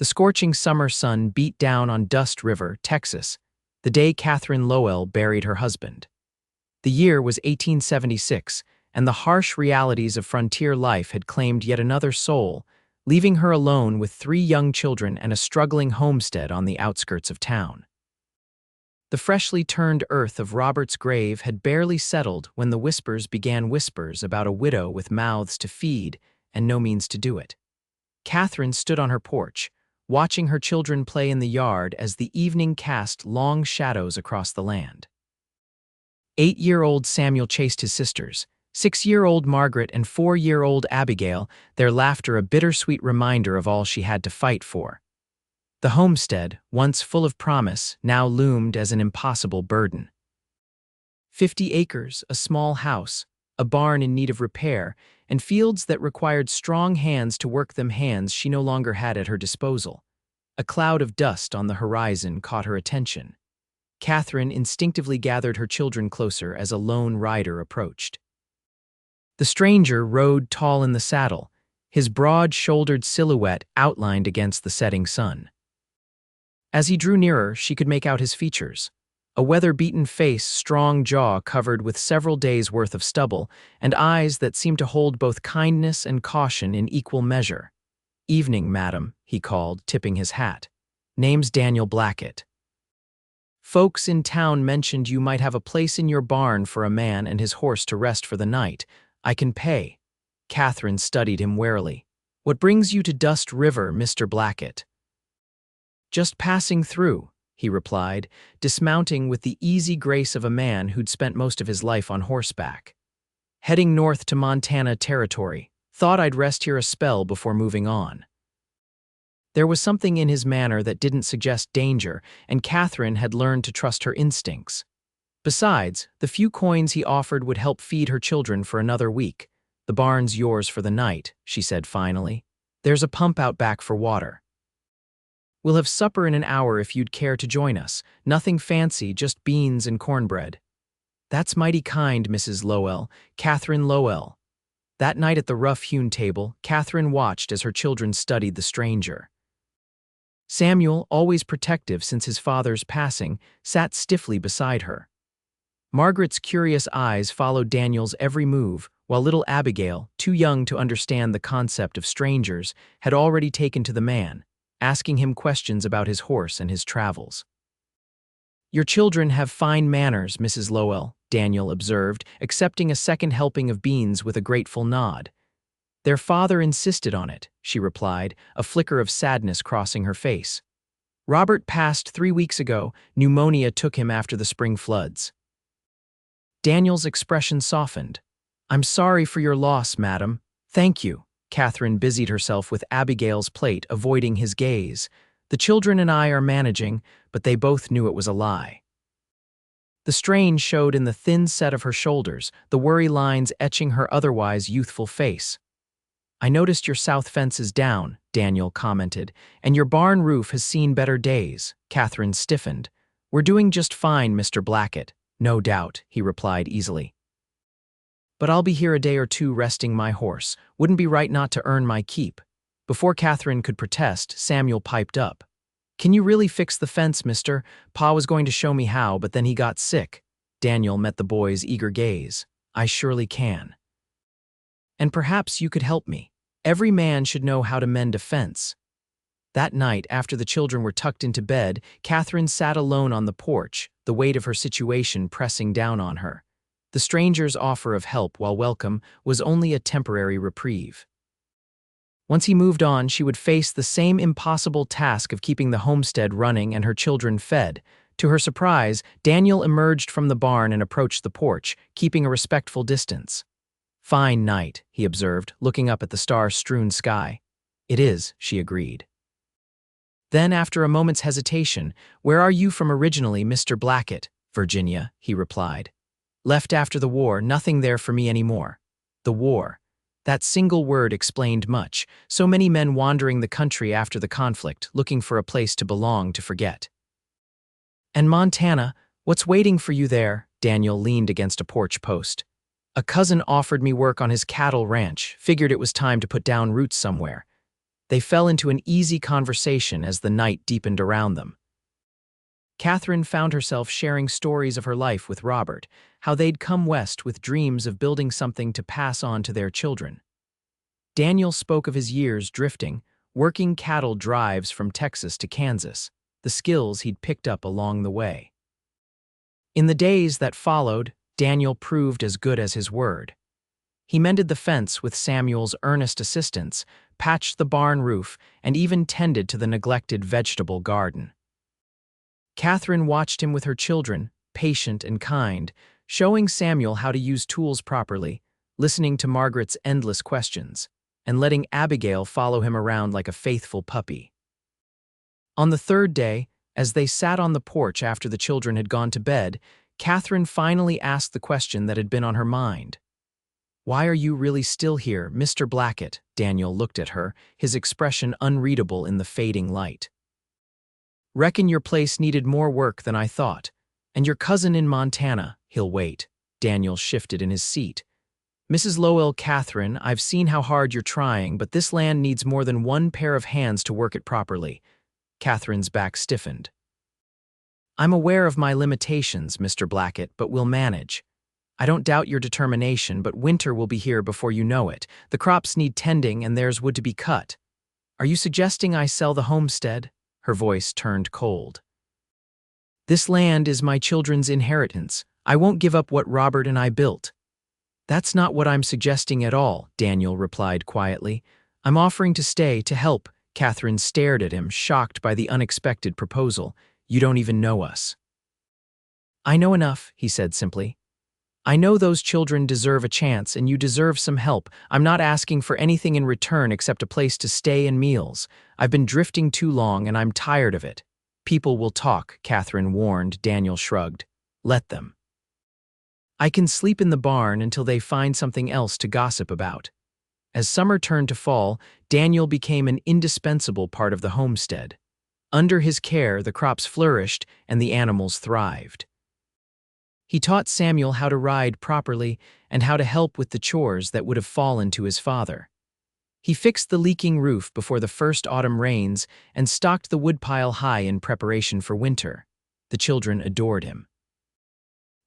The scorching summer sun beat down on Dust River, Texas, the day Katherine Lowell buried her husband. The year was 1876, and the harsh realities of frontier life had claimed yet another soul, leaving her alone with 3 young children and a struggling homestead on the outskirts of town. The freshly turned earth of Robert's grave had barely settled when the whispers began whispers about a widow with mouths to feed and no means to do it. Katherine stood on her porch, watching her children play in the yard as the evening cast long shadows across the land. 8-year-old Samuel chased his sisters, 6-year-old Margaret and 4-year-old Abigail, their laughter a bittersweet reminder of all she had to fight for. The homestead, once full of promise, now loomed as an impossible burden. 50 acres, a small house, a barn in need of repair, and fields that required strong hands to work them, hands she no longer had at her disposal. A cloud of dust on the horizon caught her attention. Katherine instinctively gathered her children closer as a lone rider approached. The stranger rode tall in the saddle, his broad-shouldered silhouette outlined against the setting sun. As he drew nearer, she could make out his features. A weather-beaten face, strong jaw covered with several days' worth of stubble, and eyes that seemed to hold both kindness and caution in equal measure. "Evening, madam," he called, tipping his hat. "Name's Daniel Blackett. Folks in town mentioned you might have a place in your barn for a man and his horse to rest for the night. I can pay." Katherine studied him warily. "What brings you to Dust River, Mr. Blackett?" "Just passing through," he replied, dismounting with the easy grace of a man who'd spent most of his life on horseback. "Heading north to Montana Territory. Thought I'd rest here a spell before moving on." There was something in his manner that didn't suggest danger, and Katherine had learned to trust her instincts. Besides, the few coins he offered would help feed her children for another week. "The barn's yours for the night," she said finally. "There's a pump out back for water. We'll have supper in an hour if you'd care to join us. Nothing fancy, just beans and cornbread." "That's mighty kind, Mrs. Lowell, Katherine Lowell." That night at the rough-hewn table, Katherine watched as her children studied the stranger. Samuel, always protective since his father's passing, sat stiffly beside her. Margaret's curious eyes followed Daniel's every move, while little Abigail, too young to understand the concept of strangers, had already taken to the man, asking him questions about his horse and his travels. "Your children have fine manners, Mrs. Lowell," Daniel observed, accepting a second helping of beans with a grateful nod. "Their father insisted on it," she replied, a flicker of sadness crossing her face. "Robert passed 3 weeks ago. Pneumonia took him after the spring floods." Daniel's expression softened. "I'm sorry for your loss, madam." "Thank you." Katherine busied herself with Abigail's plate, avoiding his gaze. "The children and I are managing," but they both knew it was a lie. The strain showed in the thin set of her shoulders, the worry lines etching her otherwise youthful face. "I noticed your south fence is down," Daniel commented, "and your barn roof has seen better days." Katherine stiffened. "We're doing just fine, Mr. Blackett." "No doubt," he replied easily. "But I'll be here a day or two resting my horse. Wouldn't be right not to earn my keep." Before Katherine could protest, Samuel piped up. "Can you really fix the fence, mister? Pa was going to show me how, but then he got sick." Daniel met the boy's eager gaze. "I surely can. And perhaps you could help me. Every man should know how to mend a fence." That night, after the children were tucked into bed, Katherine sat alone on the porch, the weight of her situation pressing down on her. The stranger's offer of help, while welcome, was only a temporary reprieve. Once he moved on, she would face the same impossible task of keeping the homestead running and her children fed. To her surprise, Daniel emerged from the barn and approached the porch, keeping a respectful distance. "Fine night," he observed, looking up at the star-strewn sky. "It is," she agreed. Then, after a moment's hesitation, "Where are you from originally, Mr. Blackett?" "Virginia," he replied. "Left after the war, nothing there for me anymore." The war. That single word explained much. So many men wandering the country after the conflict, looking for a place to belong, to forget. "And Montana, what's waiting for you there?" Daniel leaned against a porch post. "A cousin offered me work on his cattle ranch, figured it was time to put down roots somewhere." They fell into an easy conversation as the night deepened around them. Katherine found herself sharing stories of her life with Robert, how they'd come west with dreams of building something to pass on to their children. Daniel spoke of his years drifting, working cattle drives from Texas to Kansas, the skills he'd picked up along the way. In the days that followed, Daniel proved as good as his word. He mended the fence with Samuel's earnest assistance, patched the barn roof, and even tended to the neglected vegetable garden. Katherine watched him with her children, patient and kind, showing Samuel how to use tools properly, listening to Margaret's endless questions, and letting Abigail follow him around like a faithful puppy. On the third day, as they sat on the porch after the children had gone to bed, Katherine finally asked the question that had been on her mind. "Why are you really still here, Mr. Blackett?" Daniel looked at her, his expression unreadable in the fading light. "Reckon your place needed more work than I thought. And your cousin in Montana, he'll wait." Daniel shifted in his seat. "Mrs. Lowell, Katherine, I've seen how hard you're trying, but this land needs more than one pair of hands to work it properly." Katherine's back stiffened. "I'm aware of my limitations, Mr. Blackett, but we'll manage. I don't doubt your determination, but winter will be here before you know it. The crops need tending and there's wood to be cut. Are you suggesting I sell the homestead?" Her voice turned cold. "This land is my children's inheritance. I won't give up what Robert and I built." "That's not what I'm suggesting at all," Daniel replied quietly. "I'm offering to stay, to help." Katherine stared at him, shocked by the unexpected proposal. "You don't even know us." "I know enough," he said simply. "I know those children deserve a chance, and you deserve some help. I'm not asking for anything in return except a place to stay and meals. I've been drifting too long, and I'm tired of it." "People will talk," Katherine warned. Daniel shrugged. "Let them. I can sleep in the barn until they find something else to gossip about." As summer turned to fall, Daniel became an indispensable part of the homestead. Under his care, the crops flourished and the animals thrived. He taught Samuel how to ride properly and how to help with the chores that would have fallen to his father. He fixed the leaking roof before the first autumn rains and stocked the woodpile high in preparation for winter. The children adored him.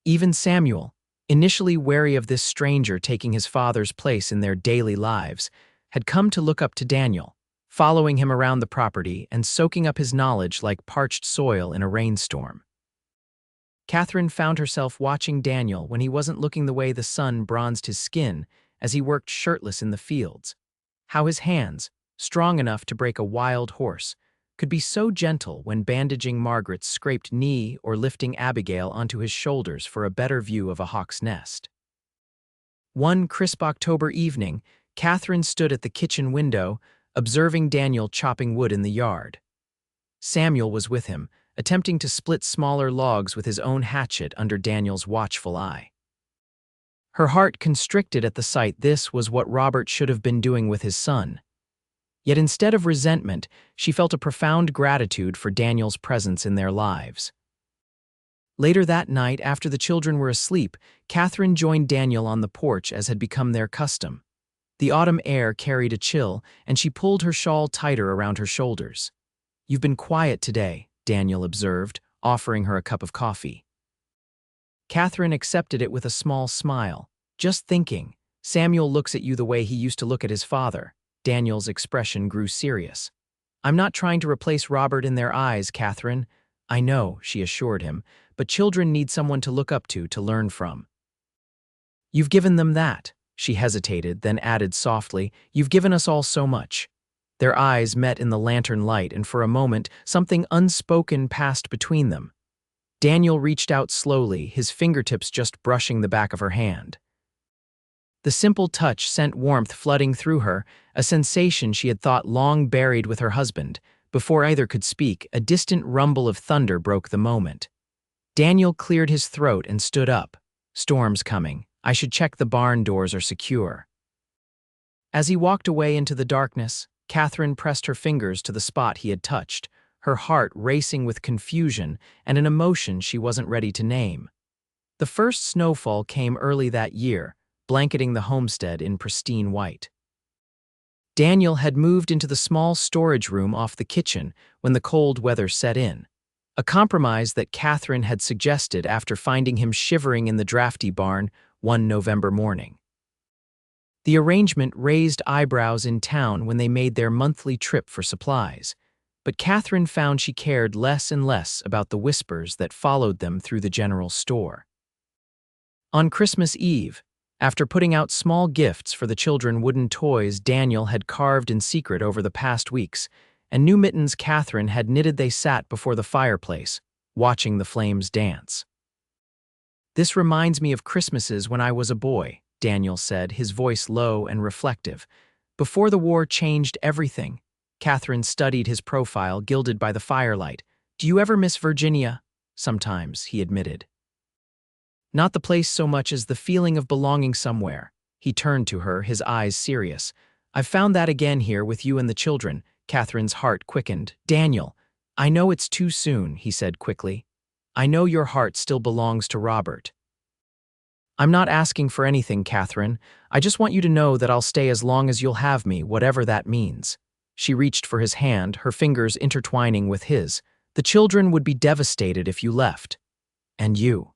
Even Samuel, initially wary of this stranger taking his father's place in their daily lives, had come to look up to Daniel, following him around the property and soaking up his knowledge like parched soil in a rainstorm. Katherine found herself watching Daniel when he wasn't looking the way the sun bronzed his skin as he worked shirtless in the fields. How his hands, strong enough to break a wild horse, could be so gentle when bandaging Margaret's scraped knee or lifting Abigail onto his shoulders for a better view of a hawk's nest. One crisp October evening, Katherine stood at the kitchen window, observing Daniel chopping wood in the yard. Samuel was with him, attempting to split smaller logs with his own hatchet under Daniel's watchful eye. Her heart constricted at the sight. This was what Robert should have been doing with his son. Yet instead of resentment, she felt a profound gratitude for Daniel's presence in their lives. Later that night, after the children were asleep, Katherine joined Daniel on the porch as had become their custom. The autumn air carried a chill, and she pulled her shawl tighter around her shoulders. "You've been quiet today," Daniel observed, offering her a cup of coffee. Katherine accepted it with a small smile. "Just thinking. Samuel looks at you the way he used to look at his father." Daniel's expression grew serious. "I'm not trying to replace Robert in their eyes, Katherine." "I know," she assured him, "but children need someone to look up to learn from." "You've given them that." She hesitated, then added softly, "You've given us all so much." Their eyes met in the lantern light, and for a moment, something unspoken passed between them. Daniel reached out slowly, his fingertips just brushing the back of her hand. The simple touch sent warmth flooding through her, a sensation she had thought long buried with her husband. Before either could speak, a distant rumble of thunder broke the moment. Daniel cleared his throat and stood up. "Storm's coming. I should check the barn doors are secure." As he walked away into the darkness, Katherine pressed her fingers to the spot he had touched, her heart racing with confusion and an emotion she wasn't ready to name. The first snowfall came early that year, blanketing the homestead in pristine white. Daniel had moved into the small storage room off the kitchen when the cold weather set in, a compromise that Katherine had suggested after finding him shivering in the drafty barn one November morning. The arrangement raised eyebrows in town when they made their monthly trip for supplies, but Katherine found she cared less and less about the whispers that followed them through the general store. On Christmas Eve, after putting out small gifts for the children wooden toys Daniel had carved in secret over the past weeks, and new mittens Katherine had knitted, they sat before the fireplace, watching the flames dance. "This reminds me of Christmases when I was a boy," Daniel said, his voice low and reflective. "Before the war changed everything." Katherine studied his profile, gilded by the firelight. "Do you ever miss Virginia?" "Sometimes," he admitted. "Not the place so much as the feeling of belonging somewhere." He turned to her, his eyes serious. "I've found that again here with you and the children." Katherine's heart quickened. "Daniel, I know it's too soon," he said quickly. "I know your heart still belongs to Robert." "I'm not asking for anything, Katherine. I just want you to know that I'll stay as long as you'll have me, whatever that means." She reached for his hand, her fingers intertwining with his. "The children would be devastated if you left. And you."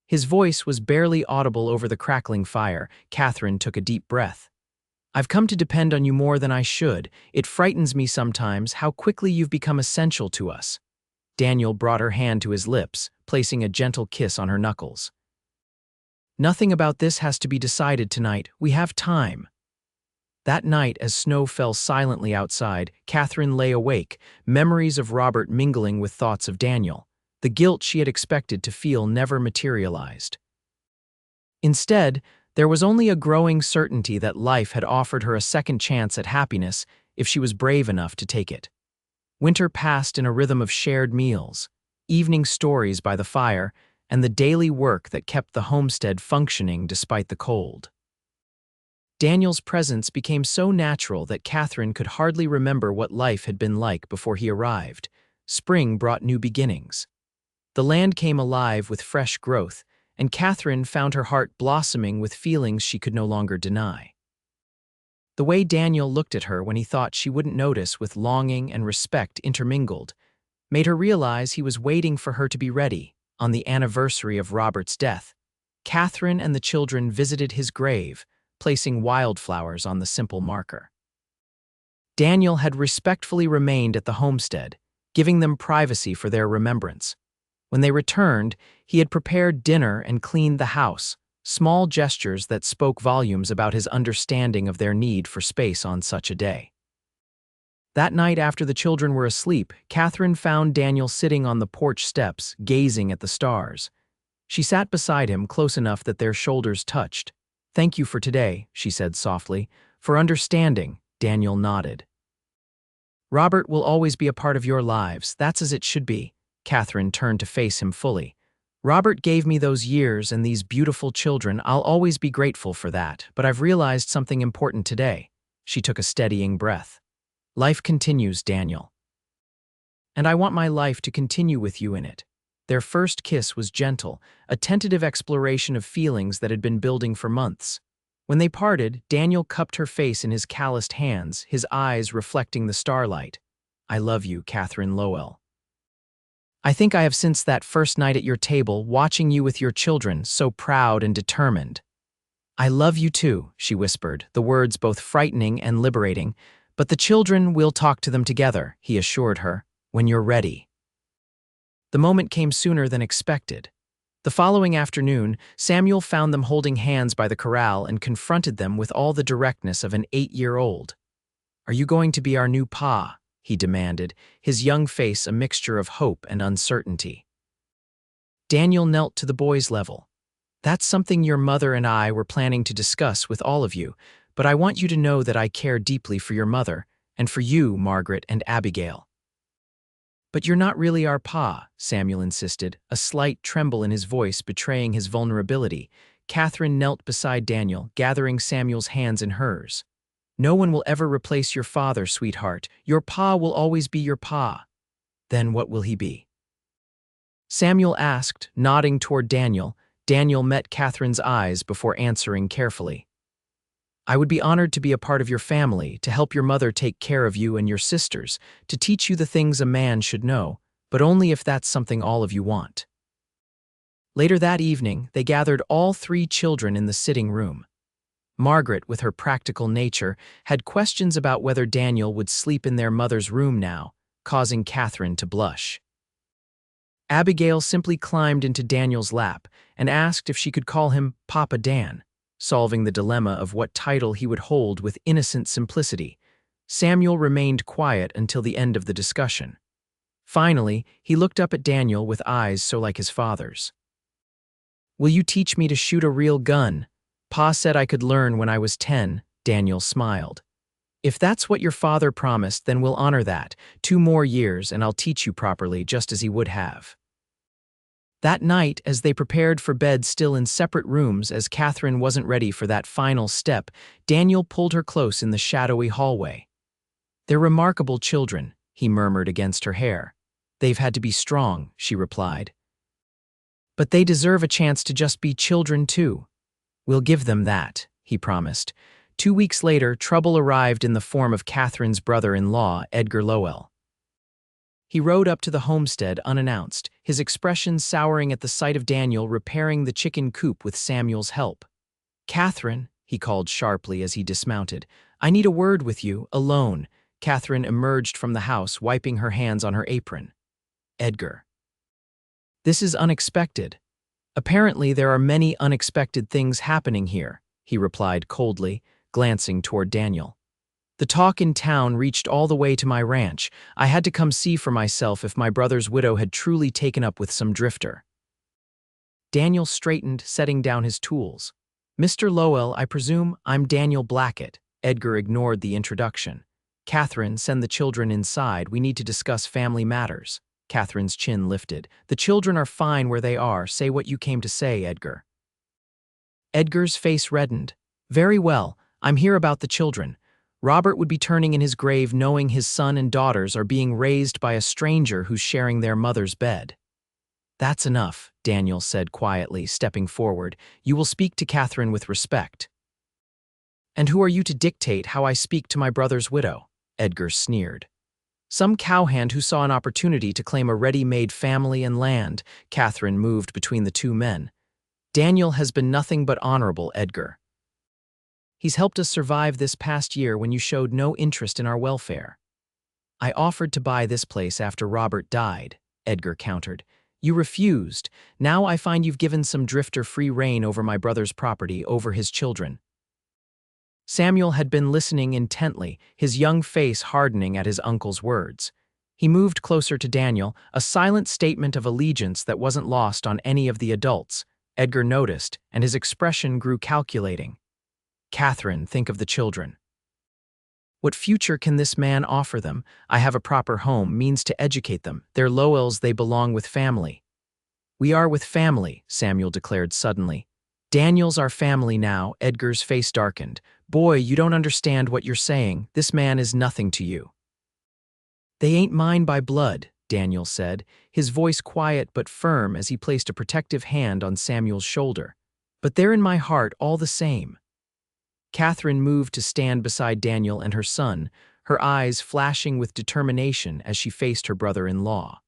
His voice was barely audible over the crackling fire. Katherine took a deep breath. "I've come to depend on you more than I should. It frightens me sometimes how quickly you've become essential to us." Daniel brought her hand to his lips, placing a gentle kiss on her knuckles. "Nothing about this has to be decided tonight. We have time." That night, as snow fell silently outside, Katherine lay awake, memories of Robert mingling with thoughts of Daniel. The guilt she had expected to feel never materialized. Instead, there was only a growing certainty that life had offered her a second chance at happiness if she was brave enough to take it. Winter passed in a rhythm of shared meals, evening stories by the fire, and the daily work that kept the homestead functioning despite the cold. Daniel's presence became so natural that Katherine could hardly remember what life had been like before he arrived. Spring brought new beginnings. The land came alive with fresh growth, and Katherine found her heart blossoming with feelings she could no longer deny. The way Daniel looked at her when he thought she wouldn't notice, with longing and respect intermingled, made her realize he was waiting for her to be ready. On the anniversary of Robert's death, Katherine and the children visited his grave, placing wildflowers on the simple marker. Daniel had respectfully remained at the homestead, giving them privacy for their remembrance. When they returned, he had prepared dinner and cleaned the house, small gestures that spoke volumes about his understanding of their need for space on such a day. That night, after the children were asleep, Katherine found Daniel sitting on the porch steps, gazing at the stars. She sat beside him, close enough that their shoulders touched. "Thank you for today," she said softly. "For understanding." Daniel nodded. "Robert will always be a part of your lives. That's as it should be." Katherine turned to face him fully. "Robert gave me those years and these beautiful children. I'll always be grateful for that, but I've realized something important today." She took a steadying breath. "Life continues, Daniel. And I want my life to continue with you in it." Their first kiss was gentle, a tentative exploration of feelings that had been building for months. When they parted, Daniel cupped her face in his calloused hands, his eyes reflecting the starlight. "I love you, Katherine Lowell. I think I have since that first night at your table, watching you with your children, so proud and determined." "I love you too," she whispered, the words both frightening and liberating. "But the children, we'll talk to them together," he assured her, "when you're ready." The moment came sooner than expected. The following afternoon, Samuel found them holding hands by the corral and confronted them with all the directness of an 8-year-old. "Are you going to be our new pa?" he demanded, his young face a mixture of hope and uncertainty. Daniel knelt to the boy's level. "That's something your mother and I were planning to discuss with all of you, but I want you to know that I care deeply for your mother, and for you, Margaret and Abigail." "But you're not really our pa," Samuel insisted, a slight tremble in his voice betraying his vulnerability. Katherine knelt beside Daniel, gathering Samuel's hands in hers. "No one will ever replace your father, sweetheart. Your pa will always be your pa." "Then what will he be?" Samuel asked, nodding toward Daniel. Daniel met Katherine's eyes before answering carefully. I would be honored to be a part of your family, to help your mother take care of you and your sisters, to teach you the things a man should know, but only if that's something all of you want." Later that evening, they gathered all three children in the sitting room. Margaret, with her practical nature, had questions about whether Daniel would sleep in their mother's room now, causing Katherine to blush. Abigail simply climbed into Daniel's lap and asked if she could call him Papa Dan, solving the dilemma of what title he would hold with innocent simplicity. Samuel remained quiet until the end of the discussion. Finally, he looked up at Daniel with eyes so like his father's. "Will you teach me to shoot a real gun? Pa said I could learn when I was 10, Daniel smiled. "If that's what your father promised, then we'll honor that. 2 more years and I'll teach you properly, just as he would have." That night, as they prepared for bed still in separate rooms as Katherine wasn't ready for that final step, Daniel pulled her close in the shadowy hallway. "They're remarkable children," he murmured against her hair. "They've had to be strong," she replied. "But they deserve a chance to just be children too." "We'll give them that," he promised. 2 weeks later, trouble arrived in the form of Katherine's brother-in-law, Edgar Lowell. He rode up to the homestead unannounced, his expression souring at the sight of Daniel repairing the chicken coop with Samuel's help. "Katherine," he called sharply as he dismounted, "I need a word with you, alone." Katherine emerged from the house, wiping her hands on her apron. "Edgar." "This is unexpected." "Apparently there are many unexpected things happening here," he replied coldly, glancing toward Daniel. "The talk in town reached all the way to my ranch. I had to come see for myself if my brother's widow had truly taken up with some drifter." Daniel straightened, setting down his tools. "Mr. Lowell, I presume I'm Daniel Blackett." Edgar ignored the introduction. "Katherine, send the children inside. We need to discuss family matters." Katherine's chin lifted. "The children are fine where they are. Say what you came to say, Edgar." Edgar's face reddened. "Very well. I'm here about the children. Robert would be turning in his grave knowing his son and daughters are being raised by a stranger who's sharing their mother's bed." "That's enough," Daniel said quietly, stepping forward. "You will speak to Katherine with respect." "And who are you to dictate how I speak to my brother's widow?" Edgar sneered. "Some cowhand who saw an opportunity to claim a ready-made family and land." Katherine moved between the two men. "Daniel has been nothing but honorable, Edgar. He's helped us survive this past year when you showed no interest in our welfare." "I offered to buy this place after Robert died," Edgar countered. "You refused. Now I find you've given some drifter free rein over my brother's property, over his children." Samuel had been listening intently, his young face hardening at his uncle's words. He moved closer to Daniel, a silent statement of allegiance that wasn't lost on any of the adults. Edgar noticed, and his expression grew calculating. "Katherine, think of the children. What future can this man offer them? I have a proper home, means to educate them. They're Lowells, they belong with family." "We are with family," Samuel declared suddenly. "Daniel's our family now." Edgar's face darkened. "Boy, you don't understand what you're saying. This man is nothing to you." "They ain't mine by blood," Daniel said, his voice quiet but firm as he placed a protective hand on Samuel's shoulder. "But they're in my heart all the same." Katherine moved to stand beside Daniel and her son, her eyes flashing with determination as she faced her brother-in-law.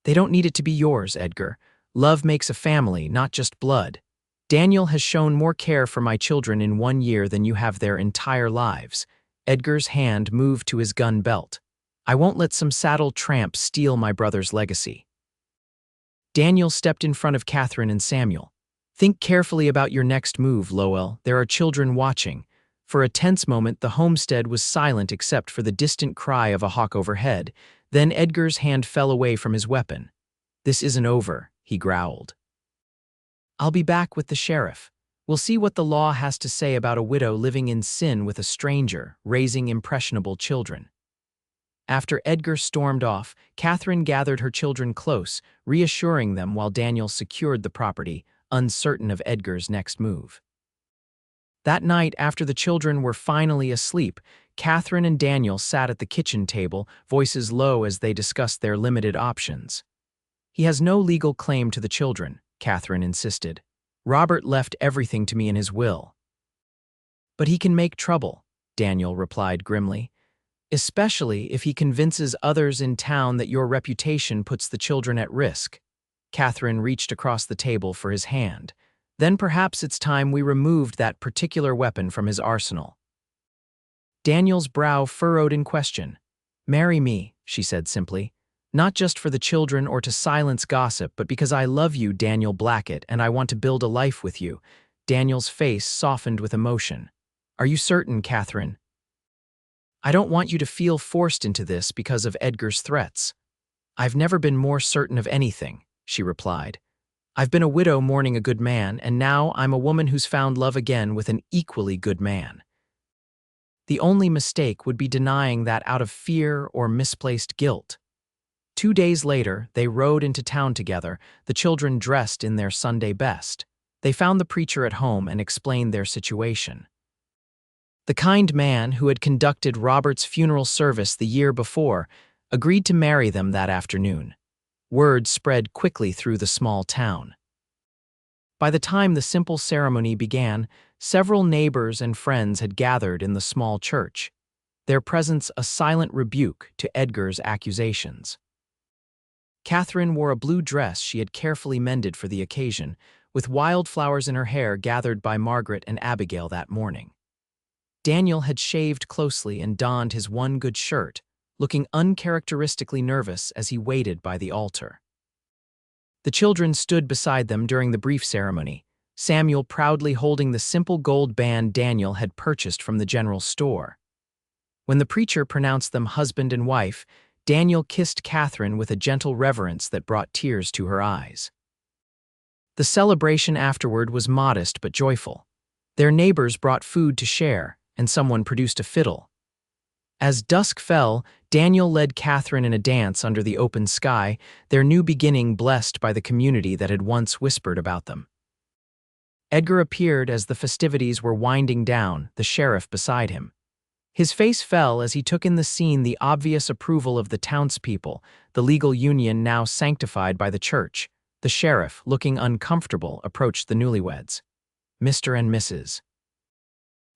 "They don't need it to be yours, Edgar. Love makes a family, not just blood. Daniel has shown more care for my children in 1 year than you have their entire lives." Edgar's hand moved to his gun belt. "I won't let some saddled tramp steal my brother's legacy." Daniel stepped in front of Katherine and Samuel. "Think carefully about your next move, Lowell. There are children watching." For a tense moment, the homestead was silent except for the distant cry of a hawk overhead. Then Edgar's hand fell away from his weapon. "This isn't over," he growled. "I'll be back with the sheriff. We'll see what the law has to say about a widow living in sin with a stranger, raising impressionable children." After Edgar stormed off, Katherine gathered her children close, reassuring them while Daniel secured the property, uncertain of Edgar's next move. That night, after the children were finally asleep, Katherine and Daniel sat at the kitchen table, voices low as they discussed their limited options. "He has no legal claim to the children," Katherine insisted. "Robert left everything to me in his will." But he can make trouble, Daniel replied grimly, especially if he convinces others in town that your reputation puts the children at risk. Katherine reached across the table for his hand. Then perhaps it's time we removed that particular weapon from his arsenal. Daniel's brow furrowed in question. Marry me, she said simply. Not just for the children or to silence gossip, but because I love you, Daniel Blackett, and I want to build a life with you. Daniel's face softened with emotion. Are you certain, Katherine? I don't want you to feel forced into this because of Edgar's threats. I've never been more certain of anything, she replied. I've been a widow mourning a good man, and now I'm a woman who's found love again with an equally good man. The only mistake would be denying that out of fear or misplaced guilt. 2 days later, they rode into town together, the children dressed in their Sunday best. They found the preacher at home and explained their situation. The kind man who had conducted Robert's funeral service the year before agreed to marry them that afternoon. Word spread quickly through the small town. By the time the simple ceremony began, several neighbors and friends had gathered in the small church, their presence a silent rebuke to Edgar's accusations. Katherine wore a blue dress she had carefully mended for the occasion, with wildflowers in her hair gathered by Margaret and Abigail that morning. Daniel had shaved closely and donned his one good shirt, looking uncharacteristically nervous as he waited by the altar. The children stood beside them during the brief ceremony, Samuel proudly holding the simple gold band Daniel had purchased from the general store. When the preacher pronounced them husband and wife, Daniel kissed Katherine with a gentle reverence that brought tears to her eyes. The celebration afterward was modest but joyful. Their neighbors brought food to share, and someone produced a fiddle. As dusk fell, Daniel led Katherine in a dance under the open sky, their new beginning blessed by the community that had once whispered about them. Edgar appeared as the festivities were winding down, the sheriff beside him. His face fell as he took in the scene the obvious approval of the townspeople, the legal union now sanctified by the church. The sheriff, looking uncomfortable, approached the newlyweds. Mr. and Mrs.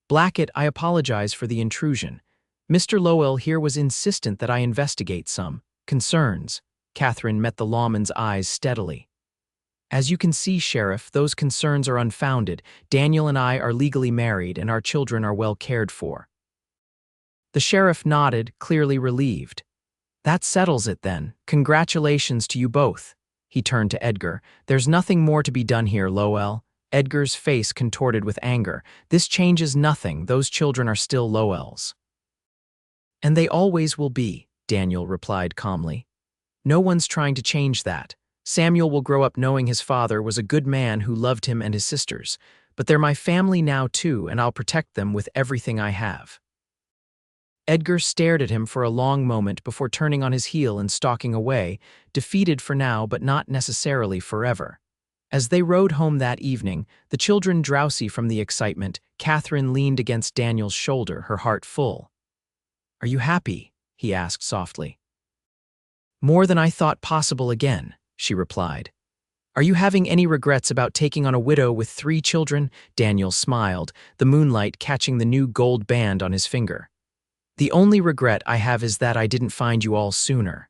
Blackett, I apologize for the intrusion. Mr. Lowell here was insistent that I investigate some concerns. Katherine met the lawman's eyes steadily. As you can see, Sheriff, those concerns are unfounded. Daniel and I are legally married, and our children are well cared for. The sheriff nodded, clearly relieved. That settles it then. Congratulations to you both. He turned to Edgar. There's nothing more to be done here, Lowell. Edgar's face contorted with anger. This changes nothing. Those children are still Lowell's. And they always will be, Daniel replied calmly. No one's trying to change that. Samuel will grow up knowing his father was a good man who loved him and his sisters, but they're my family now too, and I'll protect them with everything I have. Edgar stared at him for a long moment before turning on his heel and stalking away, defeated for now but not necessarily forever. As they rode home that evening, the children drowsy from the excitement, Katherine leaned against Daniel's shoulder, her heart full. Are you happy? He asked softly. More than I thought possible again, she replied. Are you having any regrets about taking on a widow with 3 children? Daniel smiled, the moonlight catching the new gold band on his finger. The only regret I have is that I didn't find you all sooner.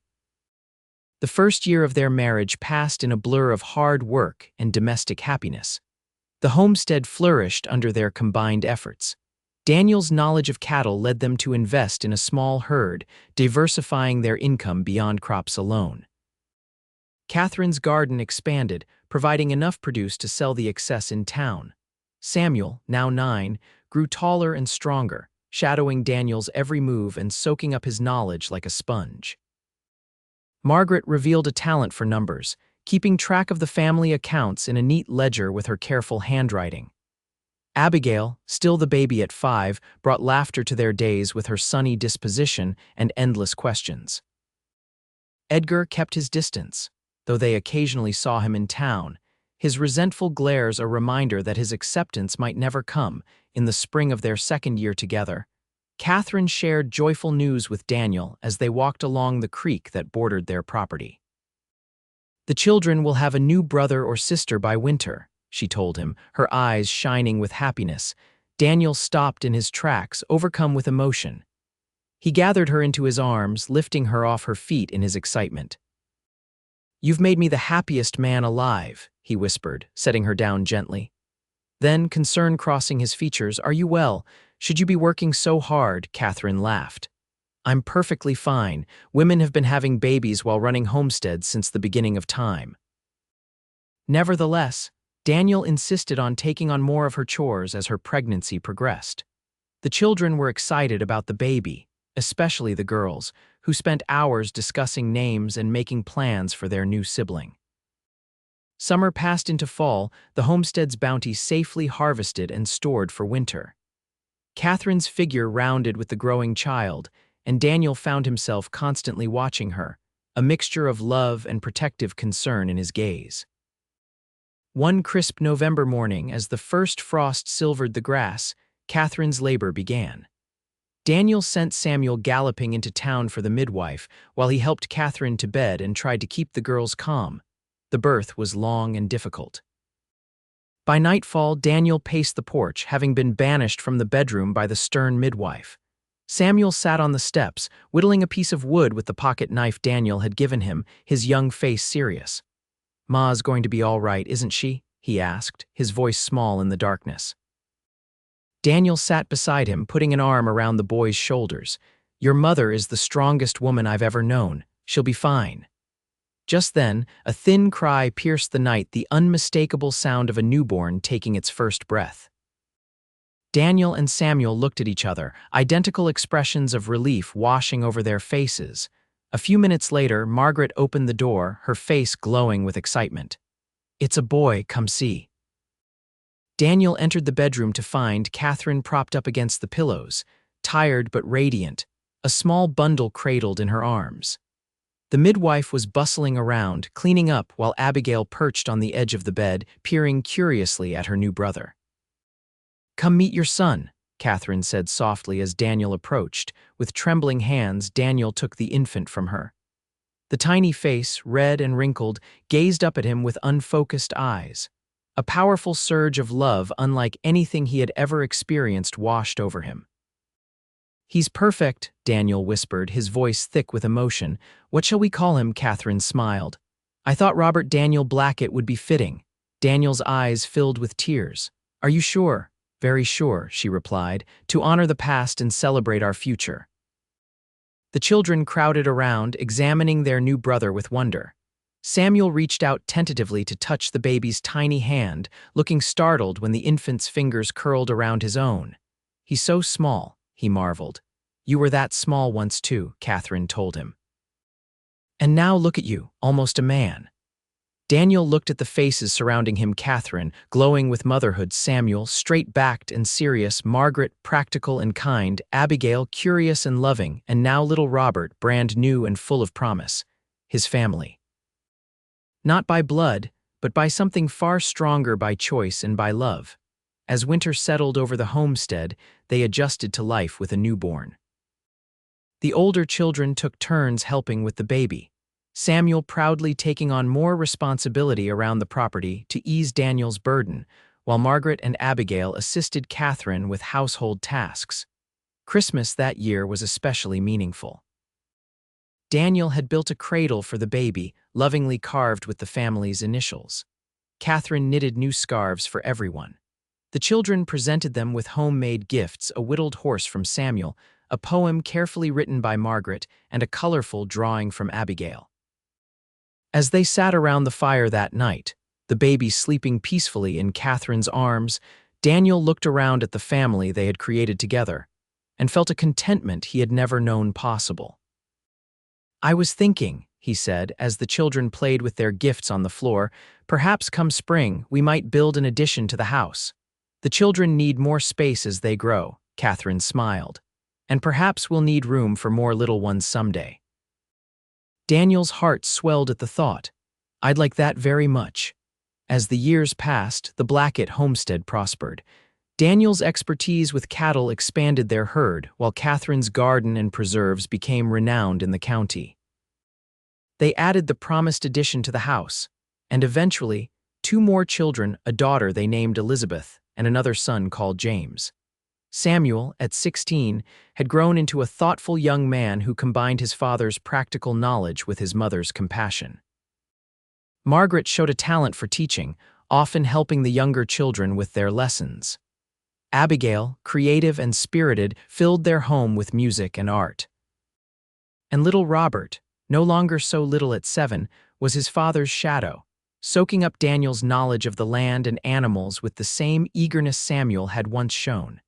The first year of their marriage passed in a blur of hard work and domestic happiness. The homestead flourished under their combined efforts. Daniel's knowledge of cattle led them to invest in a small herd, diversifying their income beyond crops alone. Katherine's garden expanded, providing enough produce to sell the excess in town. Samuel, now 9, grew taller and stronger, shadowing Daniel's every move and soaking up his knowledge like a sponge. Margaret revealed a talent for numbers, keeping track of the family accounts in a neat ledger with her careful handwriting. Abigail, still the baby at 5, brought laughter to their days with her sunny disposition and endless questions. Edgar kept his distance, though they occasionally saw him in town, his resentful glares a reminder that his acceptance might never come. In the spring of their second year together, Katherine shared joyful news with Daniel as they walked along the creek that bordered their property. The children will have a new brother or sister by winter, she told him, her eyes shining with happiness. Daniel stopped in his tracks, overcome with emotion. He gathered her into his arms, lifting her off her feet in his excitement. "You've made me the happiest man alive," he whispered, setting her down gently. Then, concern crossing his features, "Are you well? Should you be working so hard?" Katherine laughed. "I'm perfectly fine. Women have been having babies while running homesteads since the beginning of time." Nevertheless, Daniel insisted on taking on more of her chores as her pregnancy progressed. The children were excited about the baby, especially the girls, who spent hours discussing names and making plans for their new sibling. Summer passed into fall, the homestead's bounty safely harvested and stored for winter. Catherine's figure rounded with the growing child, and Daniel found himself constantly watching her, a mixture of love and protective concern in his gaze. One crisp November morning, as the first frost silvered the grass, Catherine's labor began. Daniel sent Samuel galloping into town for the midwife, while he helped Katherine to bed and tried to keep the girls calm. The birth was long and difficult. By nightfall, Daniel paced the porch, having been banished from the bedroom by the stern midwife. Samuel sat on the steps, whittling a piece of wood with the pocket knife Daniel had given him, his young face serious. "Ma's going to be all right, isn't she?" he asked, his voice small in the darkness. Daniel sat beside him, putting an arm around the boy's shoulders. "Your mother is the strongest woman I've ever known. She'll be fine." Just then, a thin cry pierced the night, the unmistakable sound of a newborn taking its first breath. Daniel and Samuel looked at each other, identical expressions of relief washing over their faces. A few minutes later, Margaret opened the door, her face glowing with excitement. "It's a boy, come see." Daniel entered the bedroom to find Katherine propped up against the pillows, tired but radiant, a small bundle cradled in her arms. The midwife was bustling around, cleaning up, while Abigail perched on the edge of the bed, peering curiously at her new brother. "Come meet your son," Katherine said softly as Daniel approached. With trembling hands, Daniel took the infant from her. The tiny face, red and wrinkled, gazed up at him with unfocused eyes. A powerful surge of love unlike anything he had ever experienced washed over him. "He's perfect," Daniel whispered, his voice thick with emotion. "What shall we call him?" Katherine smiled. "I thought Robert Daniel Blackett would be fitting." Daniel's eyes filled with tears. "Are you sure?" "Very sure," she replied, "to honor the past and celebrate our future." The children crowded around, examining their new brother with wonder. Samuel reached out tentatively to touch the baby's tiny hand, looking startled when the infant's fingers curled around his own. "He's so small," he marveled. "You were that small once too," Katherine told him. "And now look at you, almost a man." Daniel looked at the faces surrounding him, Katherine, glowing with motherhood, Samuel, straight-backed and serious, Margaret, practical and kind, Abigail, curious and loving, and now little Robert, brand new and full of promise. His family. Not by blood, but by something far stronger, by choice and by love. As winter settled over the homestead, they adjusted to life with a newborn. The older children took turns helping with the baby, Samuel proudly taking on more responsibility around the property to ease Daniel's burden, while Margaret and Abigail assisted Katherine with household tasks. Christmas that year was especially meaningful. Daniel had built a cradle for the baby, lovingly carved with the family's initials. Katherine knitted new scarves for everyone. The children presented them with homemade gifts, a whittled horse from Samuel, a poem carefully written by Margaret, and a colorful drawing from Abigail. As they sat around the fire that night, the baby sleeping peacefully in Katherine's arms, Daniel looked around at the family they had created together and felt a contentment he had never known possible. "I was thinking," he said, as the children played with their gifts on the floor, "perhaps come spring we might build an addition to the house. The children need more space as they grow," Katherine smiled, "and perhaps we'll need room for more little ones someday." Daniel's heart swelled at the thought. "I'd like that very much." As the years passed, the Blackett homestead prospered. Daniel's expertise with cattle expanded their herd, while Katherine's garden and preserves became renowned in the county. They added the promised addition to the house, and eventually, 2 more children, a daughter they named Elizabeth, and another son called James. Samuel, at 16, had grown into a thoughtful young man who combined his father's practical knowledge with his mother's compassion. Margaret showed a talent for teaching, often helping the younger children with their lessons. Abigail, creative and spirited, filled their home with music and art. And little Robert, no longer so little at 7, was his father's shadow, soaking up Daniel's knowledge of the land and animals with the same eagerness Samuel had once shown.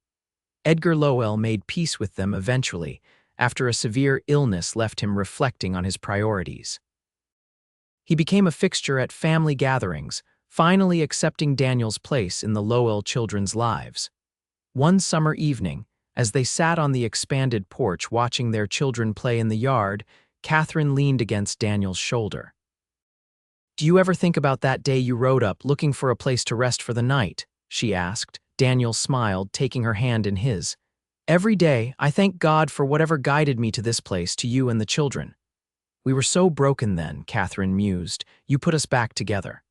Edgar Lowell made peace with them eventually, after a severe illness left him reflecting on his priorities. He became a fixture at family gatherings, finally accepting Daniel's place in the Lowell children's lives. One summer evening, as they sat on the expanded porch watching their children play in the yard, Katherine leaned against Daniel's shoulder. "Do you ever think about that day you rode up looking for a place to rest for the night?" she asked. Daniel smiled, taking her hand in his. "Every day, I thank God for whatever guided me to this place, to you and the children." "We were so broken then," Katherine mused. "You put us back together."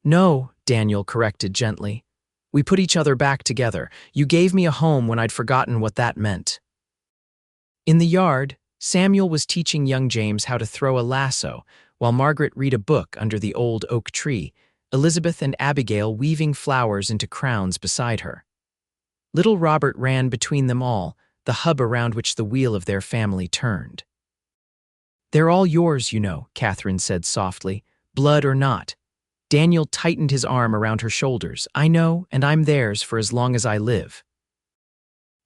"No," Daniel corrected gently. "We put each other back together. You gave me a home when I'd forgotten what that meant." In the yard, Samuel was teaching young James how to throw a lasso, while Margaret read a book under the old oak tree, Elizabeth and Abigail weaving flowers into crowns beside her. Little Robert ran between them all, the hub around which the wheel of their family turned. "They're all yours, you know," Katherine said softly, "blood or not." Daniel tightened his arm around her shoulders. "I know, and I'm theirs for as long as I live."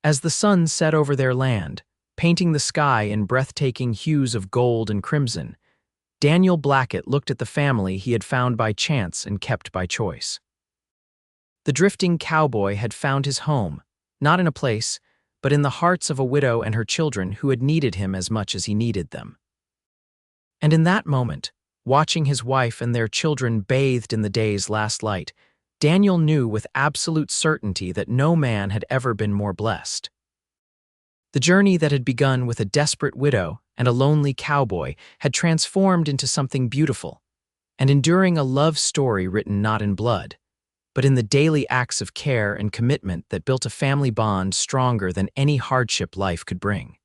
As the sun set over their land, painting the sky in breathtaking hues of gold and crimson, Daniel Blackett looked at the family he had found by chance and kept by choice. The drifting cowboy had found his home, not in a place, but in the hearts of a widow and her children who had needed him as much as he needed them. And in that moment, watching his wife and their children bathed in the day's last light, Daniel knew with absolute certainty that no man had ever been more blessed. The journey that had begun with a desperate widow and a lonely cowboy had transformed into something beautiful, and enduring a love story written not in blood, but in the daily acts of care and commitment that built a family bond stronger than any hardship life could bring.